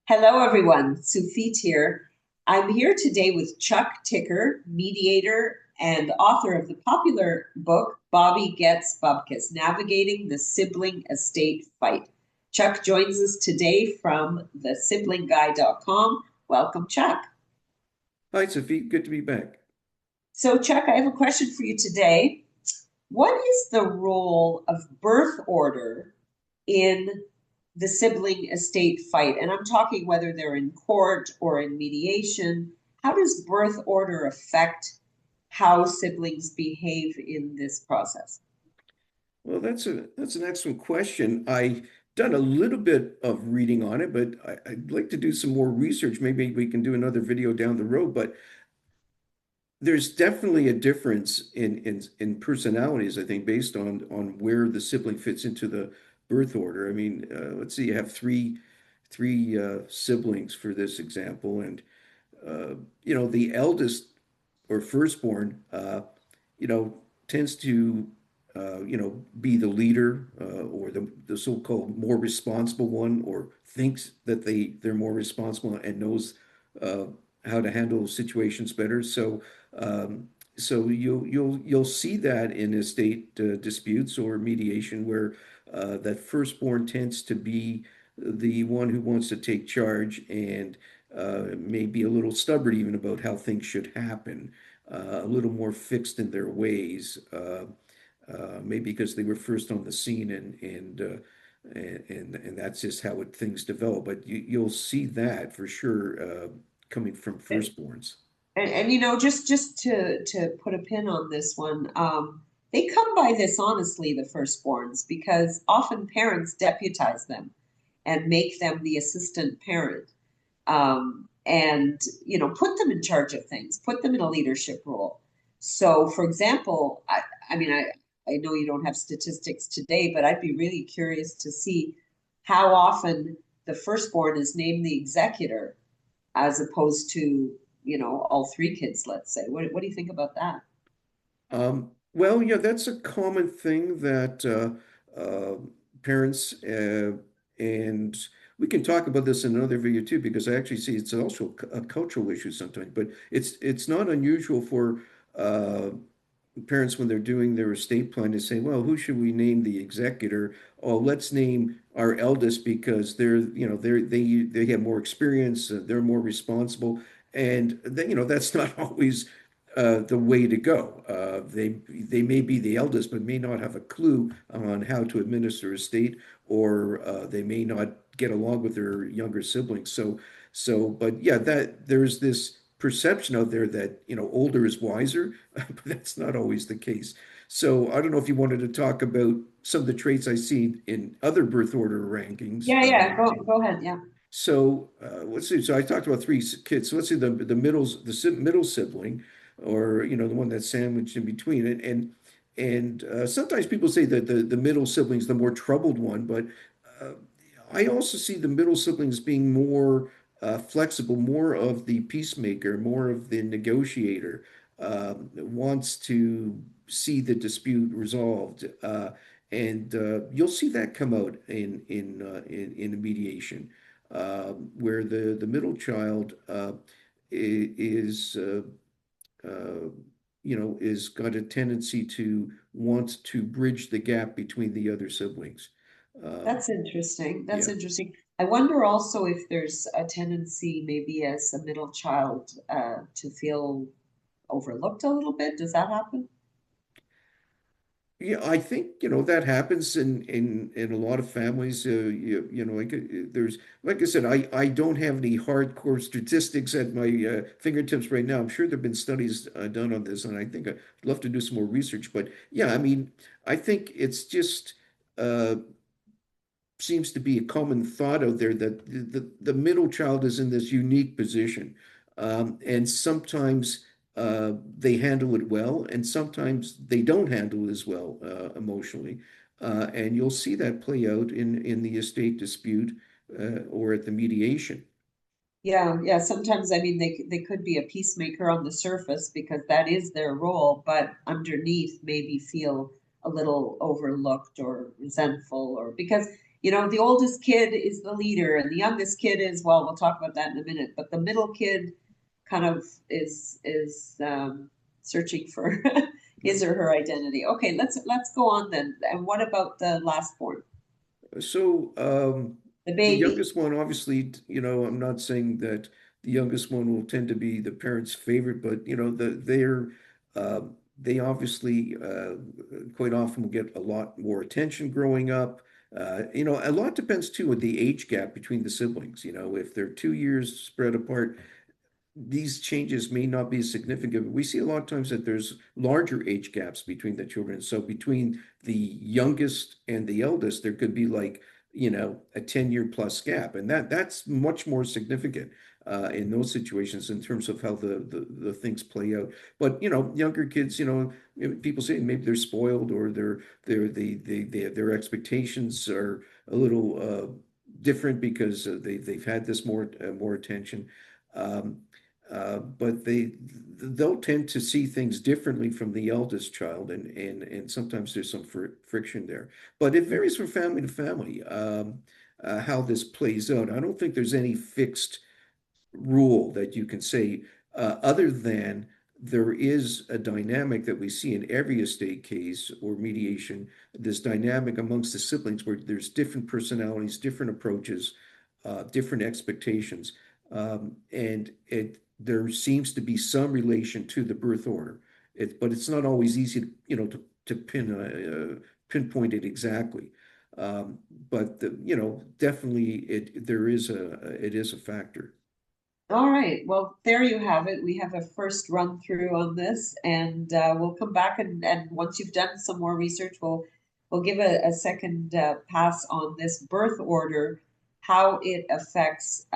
Hello, everyone. Sufit here. I'm here today with Chuck Ticker, mediator and author of the popular book Bobby Gets Bubkus, Navigating the Sibling Estate Fight. Chuck joins us today from the siblingguy.com. Welcome, Chuck. Hi, Sophie. Good to be back. So, Chuck, I have a question for you today. What is the role of birth order in the sibling estate fight? And I'm talking whether they're in court or in mediation. How does birth order affect how siblings behave in this process? Well, that's an excellent question. I done a little bit of reading on it, but I'd like to do some more research. Maybe we can do another video down the road. But there's definitely a difference in personalities, I think, based on where the sibling fits into the birth order. I mean, let's see, you have three siblings for this example, and the eldest or firstborn, you know, tends to, be the leader or the so-called more responsible one, or thinks that they're more responsible and knows uh, how to handle situations better. So you'll see that in estate disputes or mediation where that firstborn tends to be the one who wants to take charge and may be a little stubborn even about how things should happen, a little more fixed in their ways, maybe because they were first on the scene and that's just how things develop. But you'll see that for sure coming from firstborns. And just to put a pin on this one, they come by this honestly, the firstborns, because often parents deputize them and make them the assistant parent, and put them in charge of things, put them in a leadership role. So, for example, I know you don't have statistics today, but I'd be really curious to see how often the firstborn is named the executor as opposed to all three kids, let's say. What do you think about that? Well, yeah, that's a common thing that parents and we can talk about this in another video too, because I actually see it's also a cultural issue sometimes. But it's not unusual for uh, parents when they're doing their estate plan to say, well, who should we name the executor? Oh, let's name our eldest because they have more experience, they're more responsible, and then that's not always the way to go. They may be the eldest, but may not have a clue on how to administer estate, or they may not get along with their younger siblings. But yeah, that there's this perception out there that older is wiser, but that's not always the case. So I don't know if you wanted to talk about some of the traits I see in other birth order rankings. Yeah, go ahead. Yeah. Let's see. So I talked about kids. So let's see middle sibling, or the one that's sandwiched in between. And sometimes people say that the middle sibling's the more troubled one, but uh, I also see the middle siblings being more flexible, more of the peacemaker, more of the negotiator, wants to see the dispute resolved, and you'll see that come out in a mediation, where the middle child is uh, is got a tendency to want to bridge the gap between the other siblings. Um, That's interesting. That's yeah. interesting. I wonder also if there's a tendency, maybe as a middle child, to feel overlooked a little bit. Does that happen? Yeah, I think that happens in a lot of families. Like there's like I said, I don't have any hardcore statistics at my fingertips right now. I'm sure there've been studies done on this, and I think I'd love to do some more research. But yeah, I mean, I think it's just uh, seems to be a common thought out there that the middle child is in this unique position. And sometimes they handle it well, and sometimes they don't handle it as well emotionally. And you'll see that play out in the estate dispute or at the mediation. Yeah. Sometimes, I mean, they could be a peacemaker on the surface because that is their role, but underneath maybe feel a little overlooked or resentful, or because the oldest kid is the leader and the youngest kid is, well, we'll talk about that in a minute, but the middle kid kind of is searching for his Right. or her identity. Okay, let's go on then. And what about the last born, So, the the baby? youngest one, obviously, I'm not saying that the youngest one will tend to be the parent's favorite, but uh, they obviously quite often will get a lot more attention growing up. A lot depends too with the age gap between the siblings. If they're 2 years spread apart, these changes may not be significant. We see a lot of times that there's larger age gaps between the children. So between the youngest and the eldest, there could be like, a 10-year plus gap. And that's much more significant in those situations in terms of how the things play out. But, younger kids, people say maybe they're spoiled or their expectations are a little different because they've had this more attention. Um, but they'll tend to see things differently from the eldest child, and sometimes there's some friction there. But it varies from family to family how this plays out. I don't think there's any fixed rule that you can say, other than there is a dynamic that we see in every estate case or mediation, this dynamic amongst the siblings where there's different personalities, different approaches, different expectations. And there seems to be some relation to the birth order. But it's not always easy to pinpoint it exactly. Um, but definitely it is a factor. All right. Well, there you have it. We have a first run through on this, and we'll come back and once you've done some more research, we'll give a second pass on this birth order, how it affects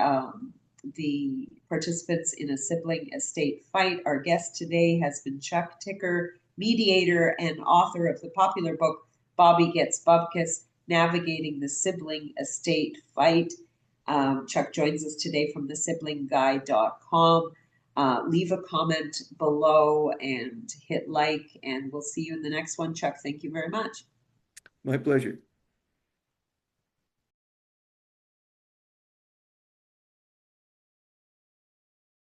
the participants in a sibling estate fight. Our guest today has been Chuck Ticker, mediator and author of the popular book Bobby Gets Bupkis, Navigating the Sibling Estate Fight. Chuck joins us today from thesiblingguy.com. Leave a comment below and hit like, and we'll see you in the next one. Chuck, thank you very much. My pleasure.